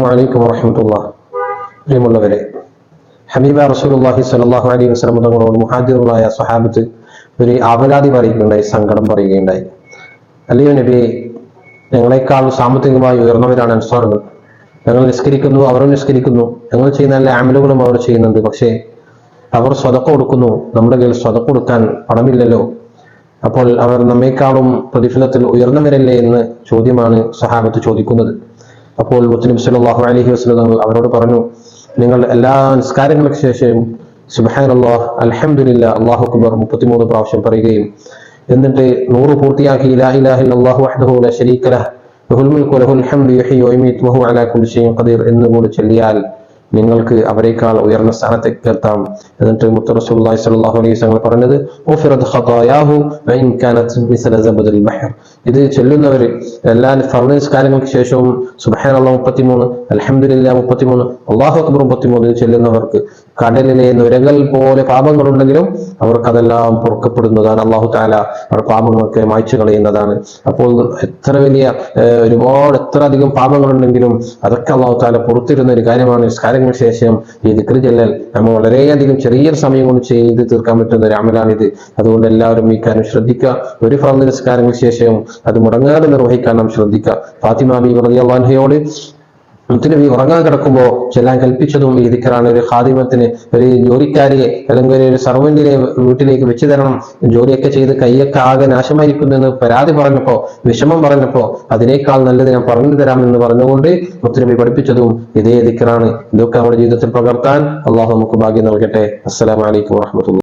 അസ്സലാമു അലൈക്കും വറഹ്മത്തുള്ളാഹി. പ്രിയമുള്ളവരെ, ഹബീബ റസൂലുള്ളാഹി സ്വല്ലല്ലാഹു അലൈഹി വസല്ലം തങ്ങളോട് മുഹാജിറുകളായ സ്വഹാബത്ത് ഒരു ആവലാതി പറയുകയുണ്ടായി, സങ്കടം പറയുകയുണ്ടായി. അല്ലയോ നബിയെ, ഞങ്ങളെക്കാൾ സാമ്പത്തികമായി ഉയർന്നവരാണ് അൻസ്വാറുകൾ. ഞങ്ങൾ നിസ്കരിക്കുന്നു, അവർ നിസ്കരിക്കുന്നു, ഞങ്ങൾ ചെയ്യുന്ന എല്ലാ അമലുകളും അവർ ചെയ്യുന്നുണ്ട്. പക്ഷേ അവർ സ്വതക്ക കൊടുക്കുന്നു, നമ്മുടെ കയ്യിൽ സ്വതക്ക കൊടുക്കാൻ പണമില്ലല്ലോ. അപ്പോൾ അവർ നമ്മേക്കാളും പ്രതിഫലത്തിൽ ഉയർന്നവരല്ലേ എന്ന് ചോദ്യമാണ് സഹാബത്ത് ചോദിക്കുന്നത്. അപ്പോൾ മുത്തനബി സല്ലല്ലാഹു അലൈഹി വസല്ലം അവരോട് പറഞ്ഞു, നിങ്ങൾ എല്ലാ നിസ്കാരങ്ങൾക്ക് ശേഷം സുബ്ഹാനല്ലാഹ്, അൽഹംദുലില്ലാഹ്, അല്ലാഹു അക്ബർ 33 പ്രാവശ്യം പറയുകയും എന്നിട്ട് 100 പൂർത്തിയാക്കി ലാ ഇലാഹ ഇല്ലല്ലാഹു വഹ്ദഹു ലാ ശരീക ലഹ് ലഹുൽ മുൽക്കു വലഹുൽ ഹംദു യുഹ്യി വയുമീതു വഹുവ അലാ കുല്ലി ഷൈഇൻ ഖദീർ എന്നുകൂടി ചൊല്ലിയാൽ നിങ്ങൾക്ക് അവരെക്കാൾ ഉയർന്ന സ്ഥാനത്തേക്ക് എത്താം. എന്നിട്ട് മുത്ത് റസൂലുള്ളാഹി സ്വല്ലല്ലാഹു അലൈഹി വസല്ലം പറഞ്ഞത്, ഉഫിറത് ഖതായാഹു വഇൻ കാനത് മിസ്ല സബദിൽ ബഹർ. ഇത് ചൊല്ലുന്നവർ എല്ലാ ഫർദ് നിസ്കാരങ്ങൾക്ക് ശേഷവും സുബ്ഹാനല്ലാഹ് 33, അൽഹംദുലില്ലാഹ് 33, അല്ലാഹു അക്ബർ 33 ചൊല്ലുന്നവർക്ക് കടലിലെ നുരകൾ പോലെ പാപങ്ങളുണ്ടെങ്കിലും അവർക്ക് അതെല്ലാം പൊറുക്കപ്പെടുന്നതാണ്. അല്ലാഹു തആല അവരുടെ പാപങ്ങളൊക്കെ മായ്ച്ചു കളയുന്നതാണ്. അപ്പോൾ എത്ര വലിയ എത്ര അധികം പാപങ്ങളുണ്ടെങ്കിലും അതൊക്കെ അല്ലാഹു തആല പൊറുത്തിരുന്ന ഒരു കാര്യമാണ്. നിസ്കാരങ്ങൾക്ക് ശേഷം ഈ ദിക്ർ ചൊല്ലൽ നമ്മൾ വളരെയധികം ചെറിയൊരു സമയം കൊണ്ട് ചെയ്ത് തീർക്കാൻ പറ്റുന്ന ഒരു അമലാണിത്. അതുകൊണ്ട് എല്ലാവരും ഈ കാര്യം ശ്രദ്ധിക്കുക. ഒരു ഫർദ് നിസ്കാരങ്ങൾക്ക് ശേഷവും അത് മുടങ്ങാതെ നിർവഹിക്കാൻ നാം ശ്രദ്ധിക്കുക. ഫാത്തിമ ബീവി റളിയല്ലാഹു അൻഹയോട് മുത്തുനബി ഉറങ്ങാൻ കിടക്കുമ്പോൾ ചെല്ലാൻ കൽപ്പിച്ചതും ഈ ദിക്റാണ്. ഒരു ഖാദിമത്തിന്, ഒരു ജോലിക്കാരിയെ അല്ലെങ്കിൽ ഒരു സർവന്റിനെ വീട്ടിലേക്ക് വെച്ചു തരണം, ജോലിയൊക്കെ ചെയ്ത് കൈയൊക്കെ ആകെ നാശമായിരിക്കുന്നു എന്ന് പരാതി പറഞ്ഞപ്പോ, വിഷമം പറഞ്ഞപ്പോ അതിനേക്കാൾ നല്ലത് ഞാൻ പറഞ്ഞു തരാം എന്ന് പറഞ്ഞുകൊണ്ട് മുത്തുനബി പഠിപ്പിച്ചതും ഇതേ ദിക്റാണ്. ഇതൊക്കെ നമ്മുടെ ജീവിതത്തിൽ പകർത്താൻ അള്ളാഹു നമുക്ക് ഭാഗ്യം നൽകട്ടെ. അസ്സലാമു അലൈക്കും വറഹ്മത്തുള്ളാഹി.